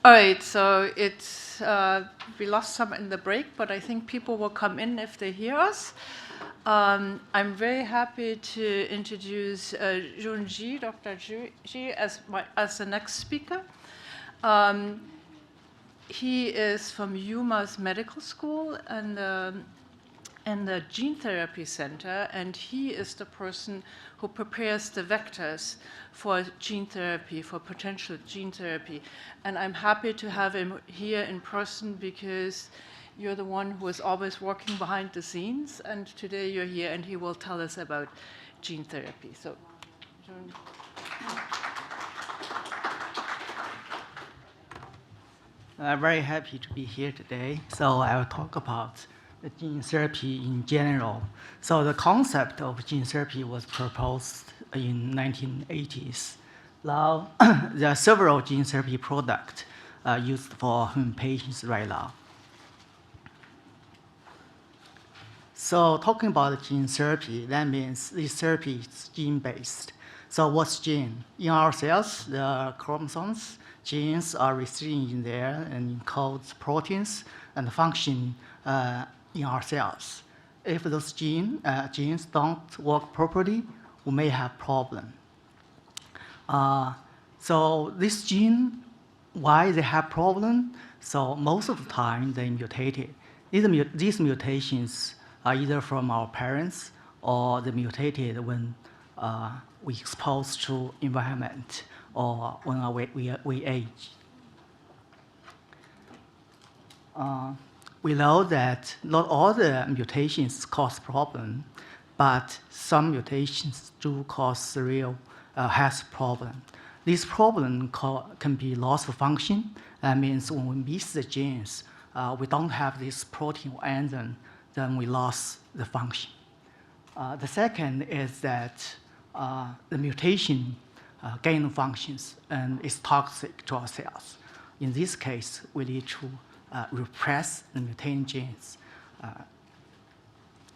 All right, so it's we lost some in the break, but I think people will come in if they hear us. I'm very happy to introduce Junji, Dr. Ji, as the next speaker. He is from UMass Medical School and the Gene Therapy Center, and he is the person who prepares the vectors for gene therapy, for potential gene therapy. And I'm happy to have him here in person because you're the one who is always working behind the scenes, and today you're here and he will tell us about gene therapy. So, John. I'm very happy to be here today. So I will talk about the gene therapy in general. So the concept of gene therapy was proposed in 1980s. Now, there are several gene therapy products used for human patients right now. So talking about gene therapy, that means this therapy is gene-based. So what's gene? In our cells, the chromosomes, genes are received in there and encodes proteins and function in our cells. If those genes don't work properly, we may have problem. So this gene, why they have problem? So most of the time they mutated. These mutations are either from our parents or they mutated when we exposed to environment or when we age. We know that not all the mutations cause problem, but some mutations do cause real health problem. This problem can be loss of function. That means when we miss the genes, we don't have this protein or enzyme, then we lost the function. The second is that the mutation gain functions and is toxic to our cells. In this case, we need to repress the mutating genes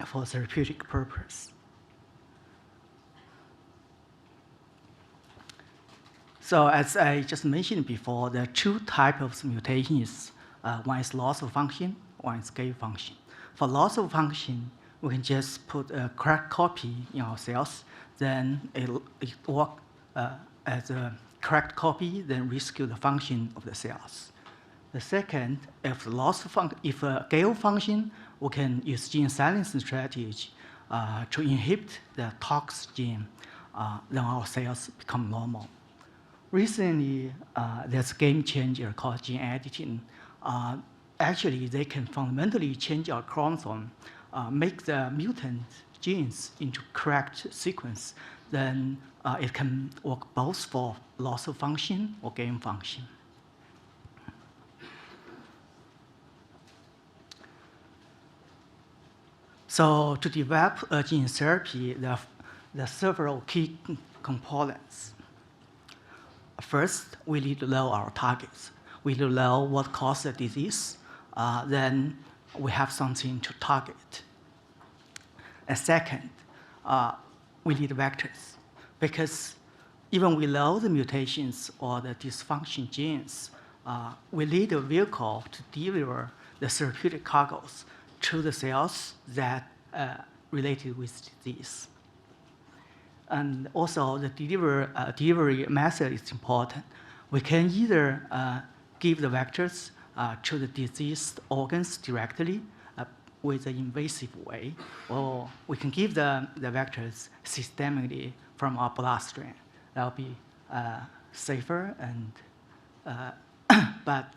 for therapeutic purpose. So as I just mentioned before, there are two types of mutations. One is loss of function, one is gain function. For loss of function, we can just put a correct copy in our cells, then it works as a correct copy, then rescue the function of the cells. The second, if a gain function, we can use gene silencing strategy to inhibit the toxic gene, then our cells become normal. Recently, there's a game changer called gene editing. Actually, they can fundamentally change our chromosome, make the mutant genes into correct sequence. Then it can work both for loss of function or gain function. So to develop a gene therapy, there are several key components. First, we need to know our targets. We need to know what causes the disease. Then we have something to target. And second, we need vectors, because even we know the mutations or the dysfunction genes, we need a vehicle to deliver the therapeutic cargoes to the cells that related with disease. And also the delivery method is important. We can either give the vectors to the diseased organs directly with an invasive way, or we can give the vectors systemically from our bloodstream. That will be safer, and but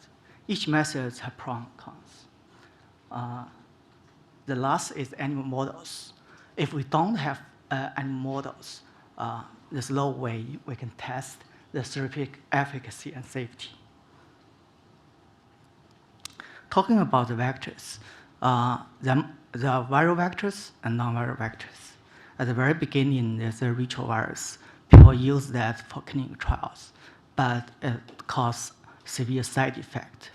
each method has pros and cons. The last is animal models. If we don't have animal models, there's no way we can test the therapeutic efficacy and safety. Talking about the vectors, there are viral vectors and non-viral vectors. At the very beginning, there's a retrovirus. People use that for clinical trials, but it causes severe side effect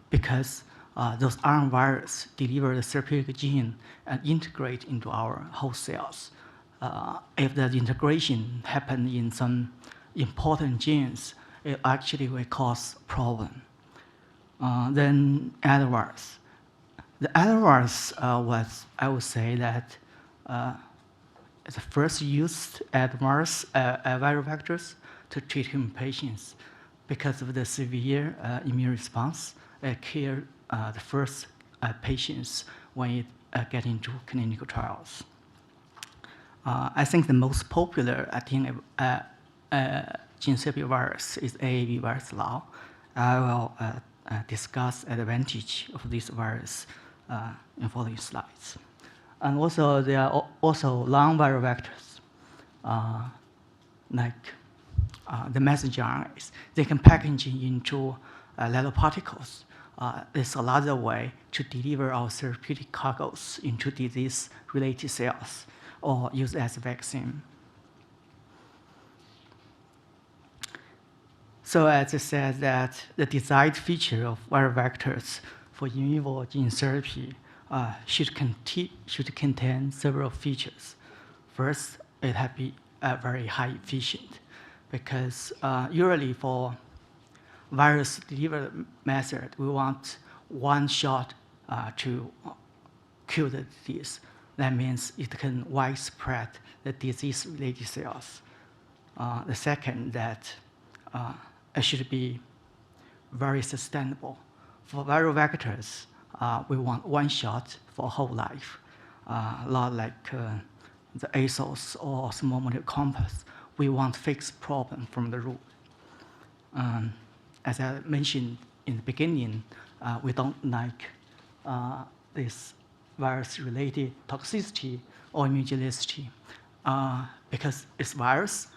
because those RNA viruses deliver the therapeutic gene and integrate into our host cells. If the integration happens in some important genes, it actually will cause problem. Then adverse. The adverse was, I would say that the first used adverse viral vectors to treat human patients because of the severe immune response killed the first patients when it get into clinical trials. I think the most popular gene therapy virus is AAV virus now. I will discuss advantage of this virus in following slides. And also, there are also long viral vectors, like the messenger RNAs. They can package into little particles. There's another way to deliver our therapeutic cargoes into disease-related cells or use as a vaccine. So as I said, that the desired feature of viral vectors for in vivo gene therapy should contain several features. First, it has to be very high efficient, because usually for virus delivery method, we want one shot to cure the disease. That means it can widespread the disease-related cells. The second, that it should be very sustainable. For viral vectors, we want one shot for whole life, not like the ASOs or small molecule compounds. We want fixed problem from the root. As I mentioned in the beginning, we don't like this virus-related toxicity or immunogenicity because it's virus.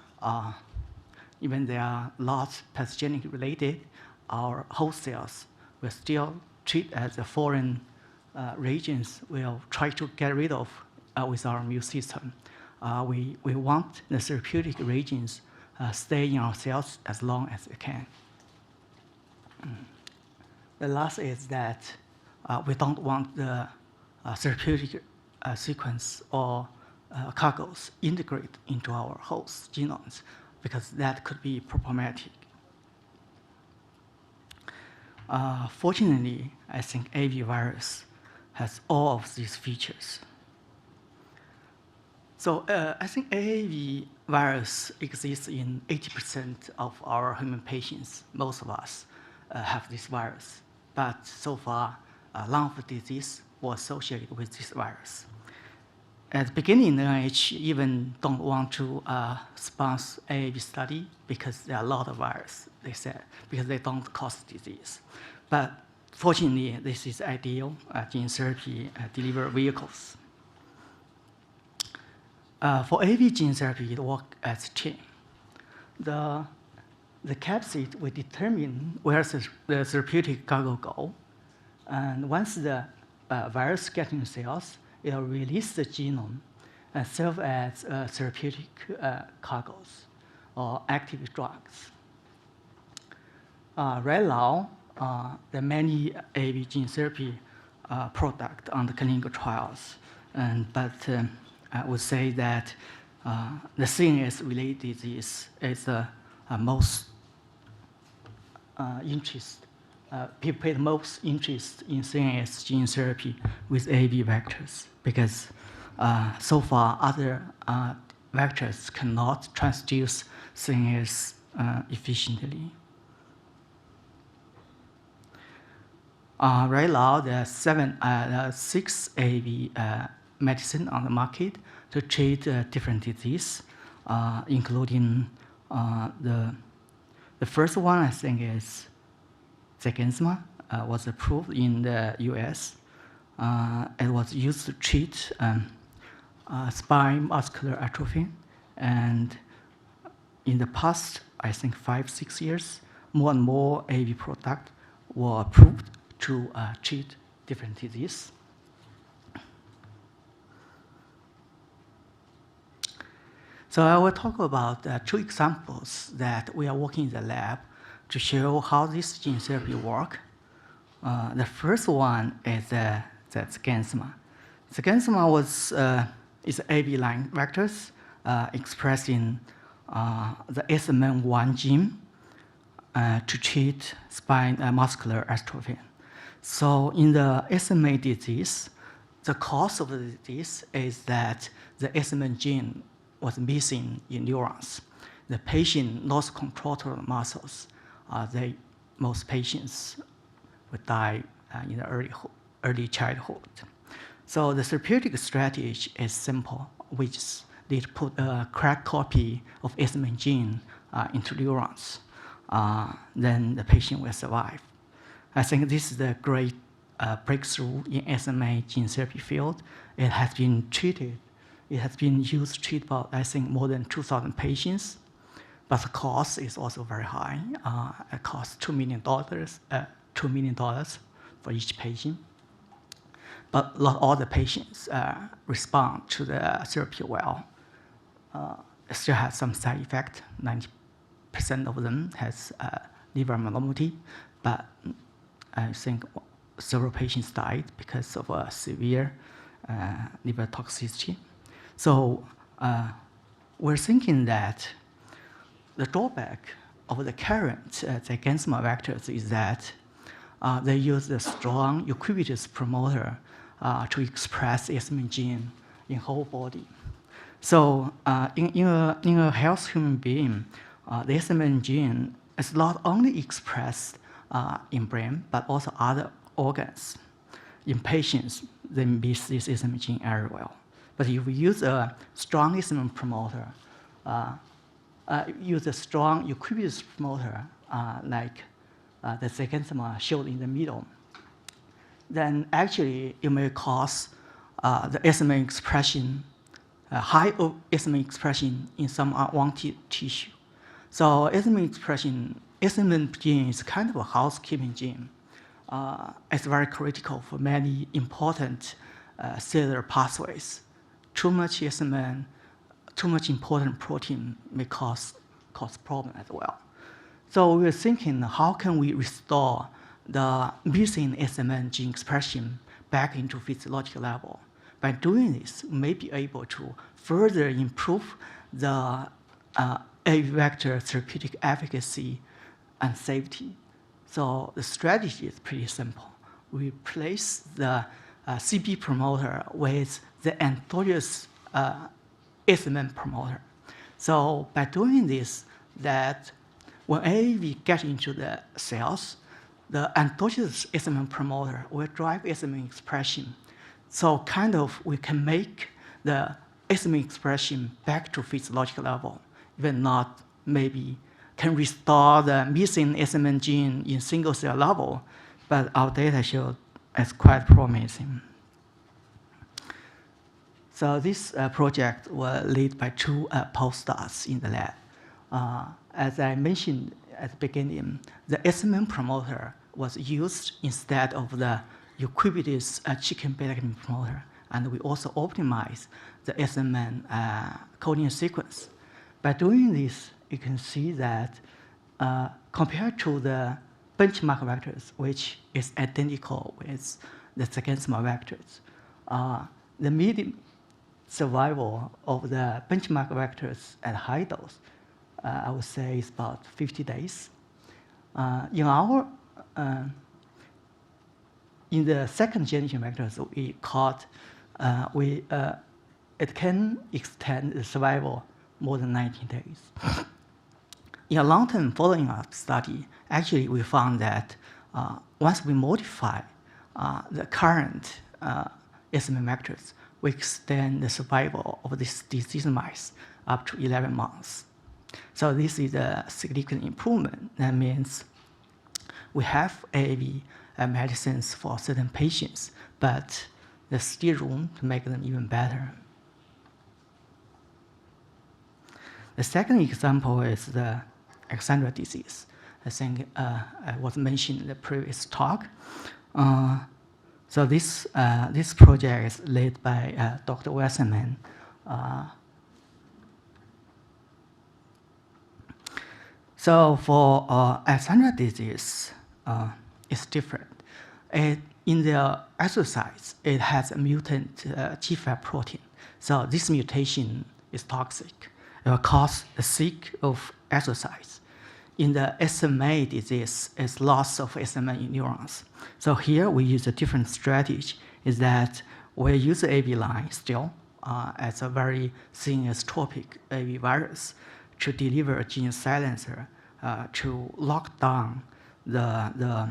Even they are not pathogenic related, our host cells will still treat as a foreign reagents we'll try to get rid of with our immune system. We want the therapeutic reagents stay in our cells as long as they can. The last is that we don't want the therapeutic sequence or cargoes integrate into our host genomes, because that could be problematic. Fortunately, I think AAV virus has all of these features. So I think AAV virus exists in 80% of our human patients. Most of us have this virus, but so far, lung disease was associated with this virus. At the beginning, the NIH even don't want to sponsor AAV study because there are a lot of viruses, they said, because they don't cause disease. But fortunately, this is ideal gene therapy delivery vehicles. For AAV gene therapy, it works as a chain. The capsid will determine where the therapeutic cargo go, and once the virus gets in cells, it will release the genome and serve as therapeutic cargoes or active drugs. Right now, there are many AAV gene therapy products on the clinical trials, but I would say that the CNS-related disease is the most interest. People pay the most interest in CNS gene therapy with AAV vectors because so far other vectors cannot transduce CNS efficiently. Right now, there are 6 AAV medicine on the market to treat different diseases, including the first one, I think, is Zolgensma, was approved in the US. It was used to treat spinal muscular atrophy. And in the past, I think 5-6 years, more and more AAV products were approved to treat different diseases. So I will talk about 2 examples that we are working in the lab to show how this gene therapy works. The first one is Zolgensma. Zolgensma is AAV line vectors expressing the SMN1 gene. to treat spine muscular atrophy. So in the SMA disease, the cause of the disease is that the SMA gene was missing in neurons. The patient lost control of the muscles. Most patients would die in the early childhood. So the therapeutic strategy is simple, which is they put a correct copy of SMA gene into neurons. Then the patient will survive. I think this is a great breakthrough in SMA gene therapy field. It has been treated. It has been used to treat about, I think, more than 2,000 patients. But the cost is also very high. It costs $2 million for each patient. But not all the patients respond to the therapy well. It still has some side effect. 90% of them has liver abnormality, but I think several patients died because of severe liver toxicity. So we're thinking that the drawback of the current Zolgensma vectors is that they use the strong ubiquitous promoter to express SMA gene in whole body. So in a healthy human being, the SMA gene is not only expressed in brain, but also other organs. In patients, they miss this SMA gene very well. But if we use a strong SMA promoter, use a strong ubiquitous promoter like the Zolgensma showed in the middle, then actually it may cause the SMA expression, high SMA expression in some unwanted tissue. So SMA expression, SMA gene is kind of a housekeeping gene. It's very critical for many important cellular pathways. Too much SMA, too much important protein may cause problem as well. So we're thinking, how can we restore the missing SMA gene expression back into physiological level? By doing this, we may be able to further improve the AAV vector therapeutic efficacy and safety. So the strategy is pretty simple. We replace the CB promoter with the endogenous SMN promoter. So by doing this, that when AAV gets into the cells, the endogenous SMN promoter will drive SMN expression. So kind of we can make the SMN expression back to physiological level, even not maybe can restore the missing SMN gene in single cell level, but our data show it's quite promising. So this project was led by two postdocs in the lab. As I mentioned at the beginning, the SMN promoter was used instead of the ubiquitous chicken beta-globin promoter, and we also optimized the SMN coding sequence. By doing this, you can see that compared to the benchmark vectors, which is identical with the Zolgensma vectors, the median survival of the benchmark vectors at high dose, I would say, is about 50 days. In the second generation vectors, we caught, it can extend the survival more than 19 days. In a long-term follow-up study, actually we found that once we modify the current SMA vectors, we extend the survival of this disease mice up to 11 months. So this is a significant improvement. That means we have AAV medicines for certain patients, but there's still room to make them even better. The second example is the Alexandra disease. I think was mentioned in the previous talk. So this project is led by Dr. Wasserman. So for Alexandra disease, it's different. In the exercise, it has a mutant GFAP protein. So this mutation is toxic. It will cause the sick of exercise. in the SMA disease, is loss of SMA in neurons. So here we use a different strategy, is that we use the AV line still as a very inotropic AV virus to deliver a gene silencer to lock down the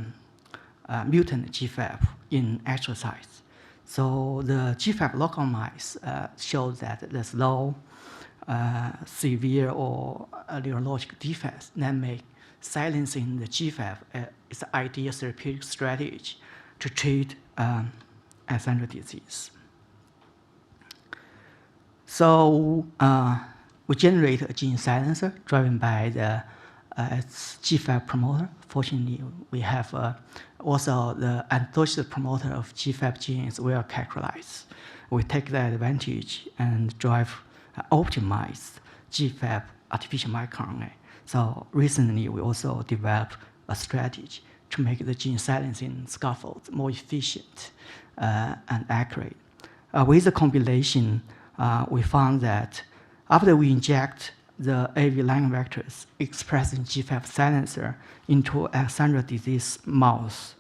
mutant GFAP in exercise. So the GFAP local mice shows that there's low severe or neurologic defects that make silencing the GFAP is an ideal therapeutic strategy to treat Alzheimer's disease. So we generate a gene silencer driven by the GFAP promoter. Fortunately, we have also the endogenous promoter of GFAP genes well characterized. We take that advantage and drive optimized GFAP artificial microRNA. So recently, we also developed a strategy to make the gene silencing scaffolds more efficient and accurate. With the combination, we found that after we inject the AV line vectors expressing GFAP silencer into Alzheimer's disease mouse,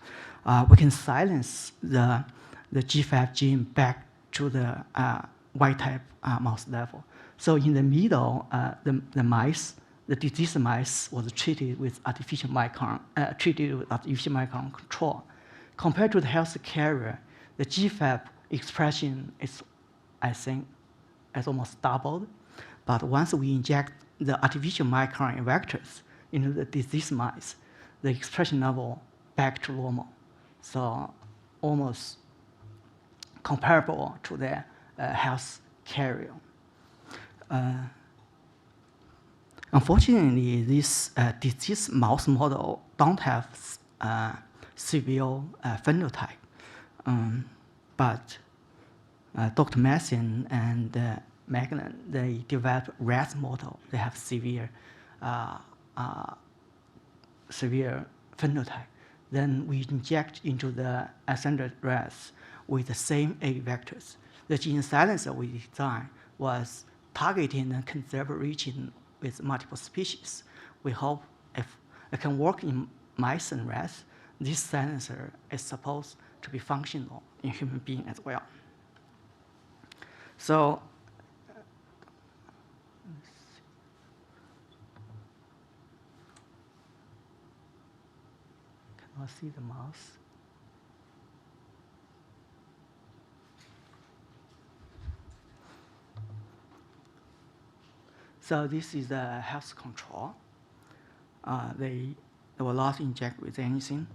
we can silence the GFAP gene back to the wild type mouse level. So in the middle, the mice, the disease mice, was treated with artificial micron control. Compared to the healthy carrier, the GFAP expression is, I think, has almost doubled. But once we inject the artificial microRNA vectors into the disease mice, the expression level back to normal. So almost comparable to the health carrier. Unfortunately, this disease mouse model don't have severe phenotype. But Dr. Massin and Magnan, they developed rat model. They have severe phenotype. Then we inject into the Alzheimer's rats with the same A vectors. The gene silencer we designed was targeting the conserved region with multiple species. We hope if it can work in mice and rats, this silencer is supposed to be functional in human beings as well. So cannot see the mouse. So this is the health control. They will not inject with anything.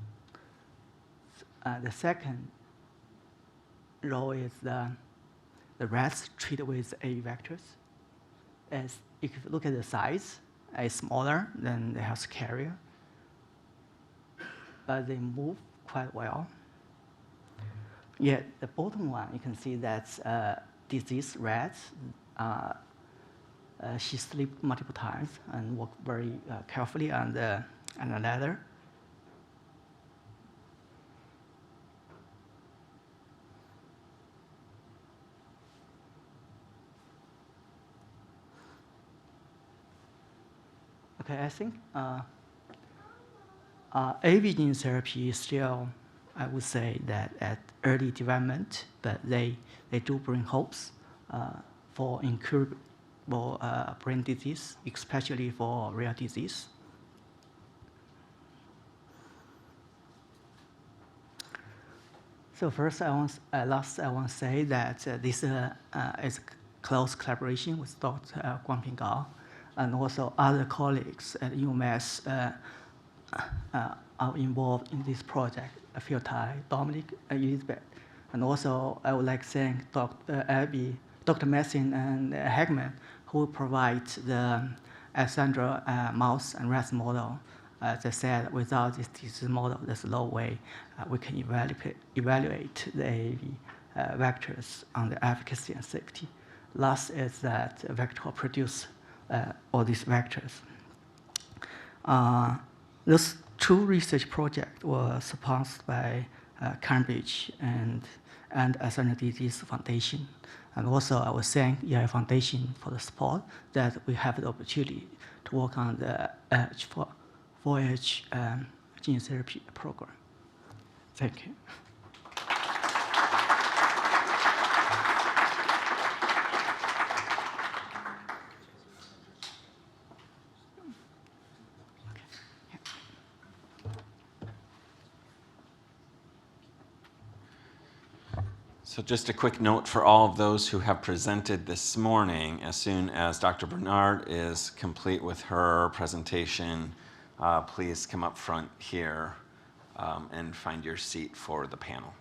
The second row is the rats treated with A vectors. As if you look at the size, it's smaller than the health carrier, but they move quite well. Yet the bottom one, you can see that's diseased rats. She slept multiple times and walked very carefully on the ladder. Okay, I think AV gene therapy is still, I would say, that at early development, but they do bring hopes for incurable brain disease, especially for rare disease. So first, I want to say that this is a close collaboration with Dr. Guangping Gao, and also other colleagues at UMass are involved in this project, Phil Tai, Dominic, Elizabeth. And also, I would like to thank Dr. Abby, Dr. Massin, and Hagman, who provide the Alzheimer's mouse and rat model. As I said, without this disease model, there's no way we can evaluate the AAV vectors on the efficacy and safety. Last is that vector produce all these vectors. Those two research projects were sponsored by Cambridge and Alzheimer's Disease Foundation. And also, I would thank EI Foundation for the support that we have the opportunity to work on the FOH gene therapy program. Thank you. So just a quick note for all of those who have presented this morning, as soon as Dr. Bernard is complete with her presentation, please come up front here and find your seat for the panel.